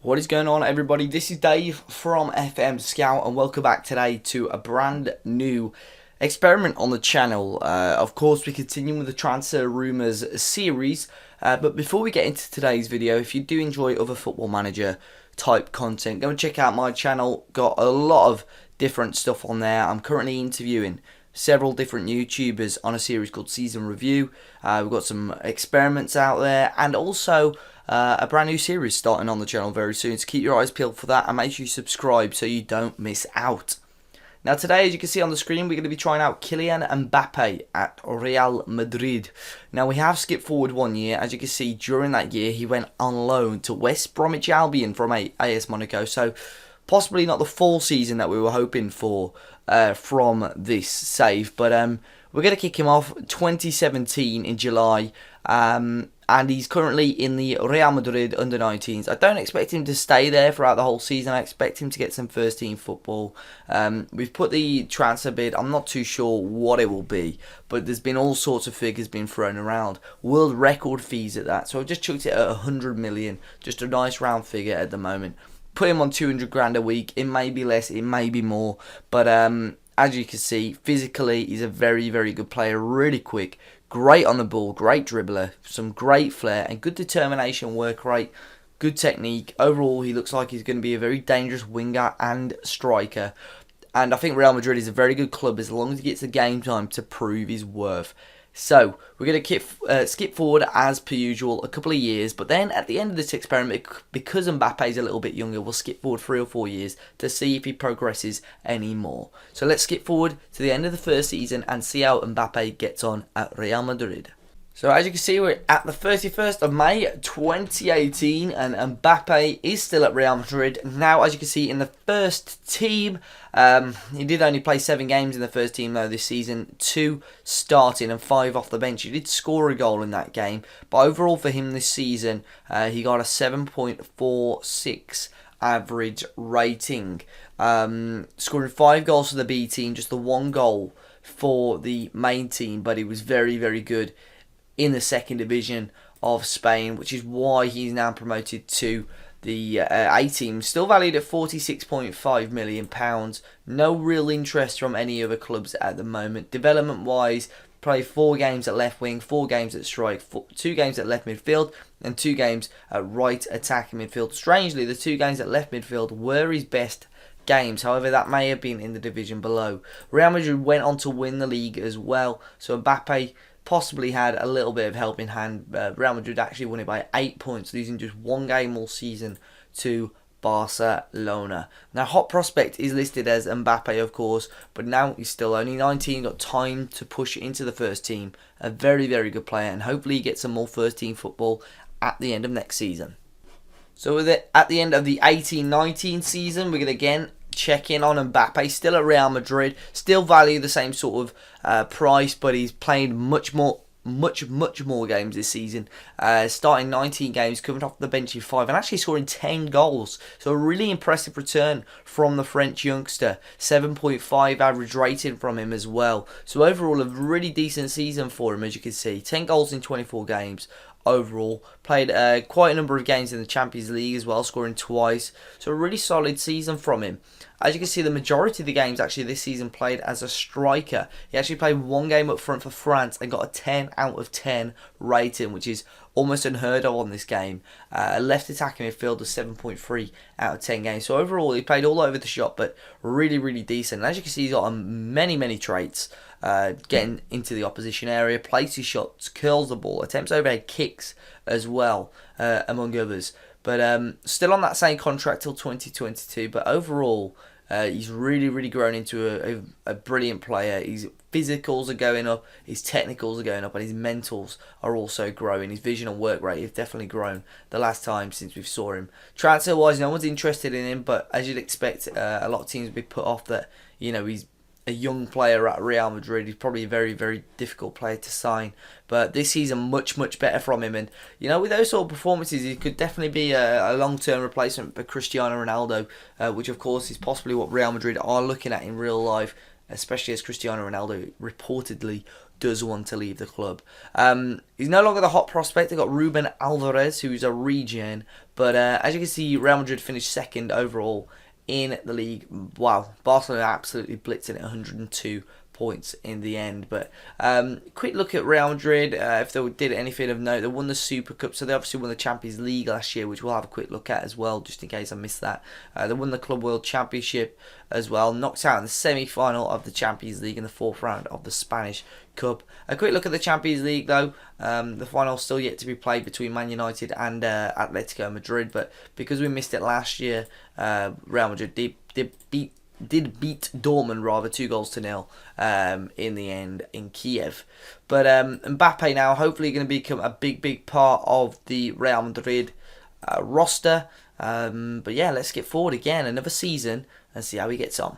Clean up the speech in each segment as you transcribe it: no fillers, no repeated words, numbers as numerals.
What is going on, everybody? This is Dave from FM Scout, and welcome back today to a brand new experiment on the channel. Of course, we continue with the transfer rumours series, but before we get into today's video, if you do enjoy other Football Manager type content, go and check out my channel. Got a lot of different stuff on there. I'm currently interviewing several different YouTubers on a series called Season Review. We've got some experiments out there, and also a brand new series starting on the channel very soon, so keep your eyes peeled for that and make sure you subscribe so you don't miss out. Now today, as you can see on the screen, we're going to be trying out Kylian Mbappe at Real Madrid. Now we have skipped forward 1 year. As you can see, during that year he went on loan to West Bromwich Albion from AS Monaco, so possibly not the full season that we were hoping for from this save, but we're going to kick him off 2017 in July, and he's currently in the Real Madrid under-19s. I don't expect him to stay there throughout the whole season. I expect him to get some first-team football. We've put the transfer bid, I'm not too sure what it will be, but there's been all sorts of figures being thrown around. World record fees at that, so I've just chucked it at 100 million, just a nice round figure at the moment. Put him on 200 grand a week. It may be less, it may be more, but as you can see, physically he's a very, very good player, really quick, great on the ball, great dribbler, some great flair and good determination, work rate, good technique. Overall, he looks like he's going to be a very dangerous winger and striker. And I think Real Madrid is a very good club as long as he gets the game time to prove his worth. So, we're going to skip forward as per usual a couple of years, but then at the end of this experiment, because Mbappe is a little bit younger, we'll skip forward 3 or 4 years to see if he progresses any more. So let's skip forward to the end of the first season and see how Mbappe gets on at Real Madrid. So as you can see, we're at the 31st of May 2018 and Mbappe is still at Real Madrid. Now, as you can see in the first team, he did only play 7 games in the first team though this season, 2 starting and 5 off the bench. He did score a goal in that game, but overall for him this season, he got a 7.46 average rating. Scoring 5 goals for the B team, just the 1 goal for the main team, but he was very, very good in the second division of Spain, which is why he's now promoted to the A team. Still valued at £46.5 million. No real interest from any other clubs at the moment. Development wise, played 4 games at left wing, 4 games at strike, 2 games at left midfield, and 2 games at right attacking midfield. Strangely, the 2 games at left midfield were his best games. However, that may have been in the division below. Real Madrid went on to win the league as well, so Mbappe possibly had a little bit of help in hand. Real Madrid actually won it by 8 points, losing just 1 game all season to Barcelona. Now, hot prospect is listed as Mbappe, of course, but now he's still only 19, got time to push into the first team. A very, very good player, and hopefully he gets some more first team football at the end of next season. So with it, at the end of the 18-19 season, we're going to again check in on Mbappe, still at Real Madrid, still value the same sort of price, but he's played much more games this season, starting 19 games, coming off the bench in 5 and actually scoring 10 goals, so a really impressive return from the French youngster. 7.5 average rating from him as well, so overall a really decent season for him. As you can see, 10 goals in 24 games overall. Played quite a number of games in the Champions League as well, scoring twice, so a really solid season from him. As you can see, the majority of the games actually this season played as a striker. He actually played 1 game up front for France and got a 10 out of 10 rating, which is almost unheard of on this game. Left attacking midfield was 7.3 out of 10 games. So overall, he played all over the shop, but really, really decent. And as you can see, he's got many, many traits. Getting into the opposition area, places shots, curls the ball, attempts overhead kicks as well, among others. But still on that same contract till 2022. But overall, he's really, really grown into a brilliant player. His physicals are going up, his technicals are going up, and his mentals are also growing. His vision and work rate have definitely grown the last time since we saw him. Transfer-wise, no one's interested in him, but as you'd expect, a lot of teams would be put off that, you know, he's a young player at Real Madrid. He's probably a very, very difficult player to sign. But this season, much, much better from him. And, you know, with those sort of performances, he could definitely be a long-term replacement for Cristiano Ronaldo, which, of course, is possibly what Real Madrid are looking at in real life, especially as Cristiano Ronaldo reportedly does want to leave the club. He's no longer the hot prospect. They've got Ruben Alvarez, who's a regen. But as you can see, Real Madrid finished second overall in the league. Wow, Barcelona absolutely blitzing it, 102 points in the end. But quick look at Real Madrid. If they did anything of note, they won the Super Cup, so they obviously won the Champions League last year, which we'll have a quick look at as well, just in case I missed that. They won the Club World Championship as well, knocked out in the semi-final of the Champions League in the fourth round of the Spanish Cup. A quick look at the Champions League though. The final still yet to be played between Man United and Atletico Madrid, but because we missed it last year, Real Madrid did beat Dortmund rather 2-0 in the end in Kiev. But Mbappe now hopefully going to become a big part of the Real Madrid roster. But yeah, let's get forward again, another season, and see how he gets on.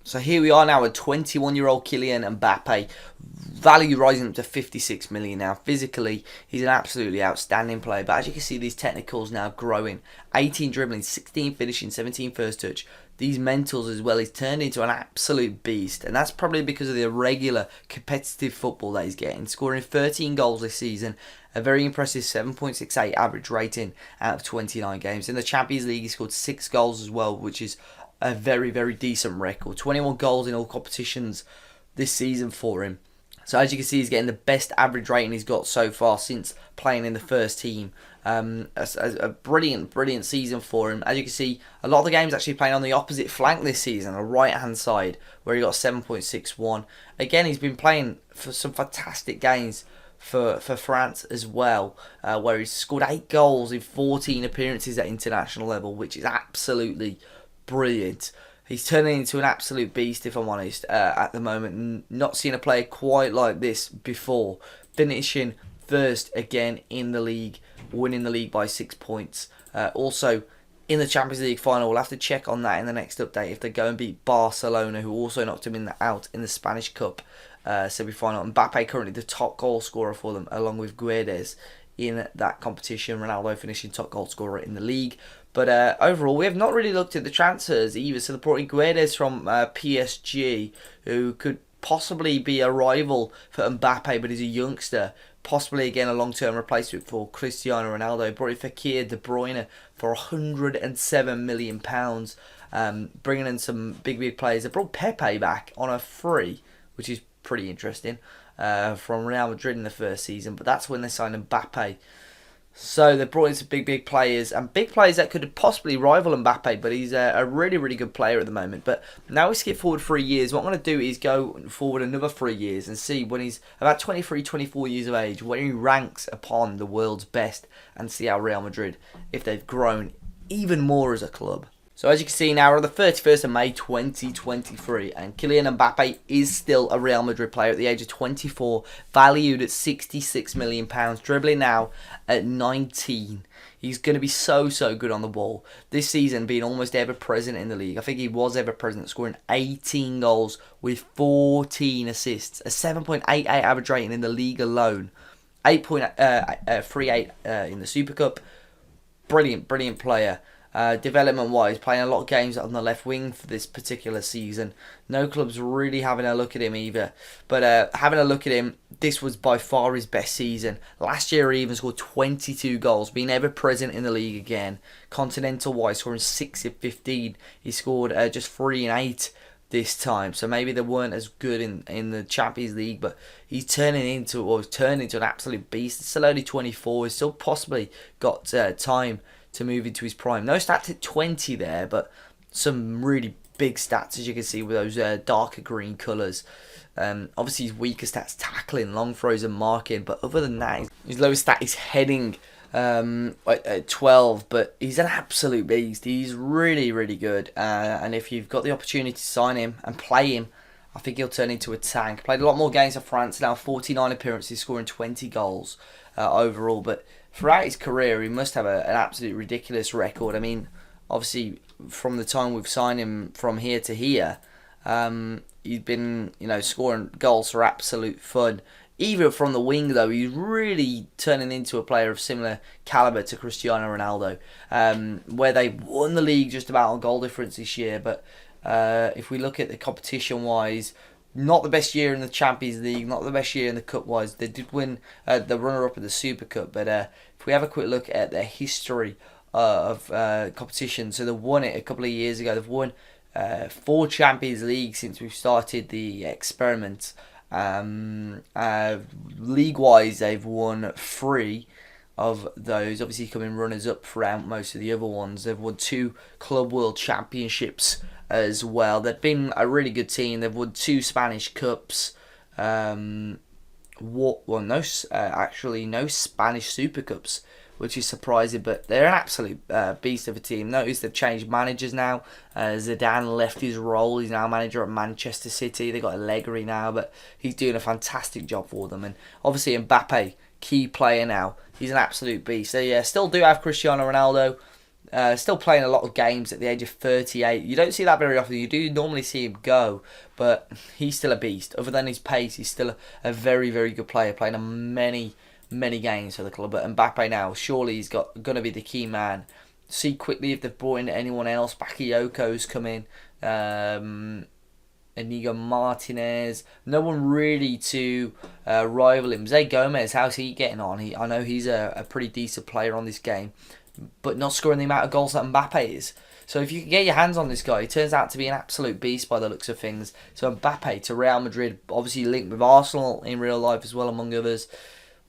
So here we are now with 21-year-old Kylian Mbappe, value rising up to 56 million now. Physically, he's an absolutely outstanding player, but as you can see, these technicals now growing. 18 dribbling, 16 finishing, 17 first touch. These mentals as well, he's turned into an absolute beast, and that's probably because of the irregular competitive football that he's getting, scoring 13 goals this season, a very impressive 7.68 average rating out of 29 games. In the Champions League, he scored 6 goals as well, which is a very decent record. 21 goals in all competitions this season for him. So as you can see, he's getting the best average rating he's got so far since playing in the first team. A brilliant season for him. As you can see, a lot of the games actually playing on the opposite flank this season, the right hand side, where he got 7.61. Again, he's been playing for some fantastic games for France as well, where he's scored 8 goals in 14 appearances at international level, which is absolutely brilliant. He's turning into an absolute beast, if I'm honest, at the moment. Not seen a player quite like this before. Finishing first again in the league, winning the league by 6 points. Also, in the Champions League final, we'll have to check on that in the next update if they go and beat Barcelona, who also knocked him out in the Spanish Cup semi-final. Mbappe currently the top goal scorer for them, along with Guedes in that competition. Ronaldo finishing top goal scorer in the league. But overall, we have not really looked at the transfers either. So they brought in Guedes from PSG, who could possibly be a rival for Mbappe, but he's a youngster. Possibly, again, a long-term replacement for Cristiano Ronaldo. Brought in Fekir De Bruyne for £107 million. Bringing in some big players. They brought Pepe back on a free, which is pretty interesting, from Real Madrid in the first season. But that's when they signed Mbappe. So they brought in some big players, and big players that could possibly rival Mbappe, but he's a really good player at the moment. But now we skip forward 3 years. What I'm going to do is go forward another 3 years and see when he's about 23, 24 years of age, when he ranks upon the world's best, and see how Real Madrid, if they've grown even more as a club. So as you can see now, we're on the 31st of May 2023, and Kylian Mbappe is still a Real Madrid player at the age of 24, valued at £66 million, dribbling now at 19. He's going to be so good on the ball. This season being almost ever present in the league. I think he was ever present, scoring 18 goals with 14 assists, a 7.88 average rating in the league alone, 8.38 in the Super Cup. Brilliant player. Development-wise, playing a lot of games on the left wing for this particular season. No clubs really having a look at him either. But having a look at him, this was by far his best season. Last year he even scored 22 goals, being ever present in the league again. Continental-wise, scoring 6 of 15. He scored just 3 and 8 this time. So maybe they weren't as good in the Champions League, but he's turned into an absolute beast. He's still only 24. He's still possibly got time to move into his prime. No stats at 20 there, but some really big stats, as you can see, with those darker green colours. Obviously, his weaker stats, tackling, long throws and marking, but other than that, his lowest stat is heading at 12, but he's an absolute beast. He's really good, and if you've got the opportunity to sign him and play him, I think he'll turn into a tank. Played a lot more games for France now, 49 appearances, scoring 20 goals overall, but throughout his career, he must have an absolute ridiculous record. I mean, obviously, from the time we've signed him from here to here, he's been, scoring goals for absolute fun. Even from the wing, though, he's really turning into a player of similar calibre to Cristiano Ronaldo, where they won the league just about on goal difference this year. But if we look at the competition-wise, not the best year in the Champions League, not the best year in the Cup wise. They did win the runner-up of the Super Cup, but if we have a quick look at their history of competition, so they won it a couple of years ago. They've won 4 Champions League since we've started the experiment. League-wise, they've won 3 of those, obviously coming runners-up throughout most of the other ones. They've won 2 Club World Championships as well. They've been a really good team. They've won 2 Spanish Cups. No Spanish Super Cups, which is surprising, but they're an absolute beast of a team. Notice they've changed managers now. Zidane left his role. He's now manager at Manchester City. They got Allegri now, but he's doing a fantastic job for them. And obviously Mbappe, key player now. He's an absolute beast. They still do have Cristiano Ronaldo. Still playing a lot of games at the age of 38. You don't see that very often. You do normally see him go, but he's still a beast. Other than his pace, he's still a very, very good player, playing on many games for the club. But Mbappe now, surely he's going to be the key man. See quickly if they've brought in anyone else. Bakayoko's come in. Inigo Martinez. No one really to rival him. Zé Gomez, how's he getting on? I know he's a pretty decent player on this game, but not scoring the amount of goals that Mbappe is. So if you can get your hands on this guy, he turns out to be an absolute beast by the looks of things. So Mbappe to Real Madrid, obviously linked with Arsenal in real life as well, among others.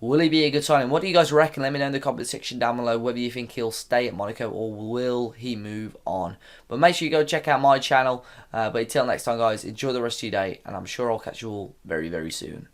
Will he be a good signing? What do you guys reckon? Let me know in the comment section down below whether you think he'll stay at Monaco or will he move on. But make sure you go check out my channel. But until next time, guys, enjoy the rest of your day, and I'm sure I'll catch you all very, very soon.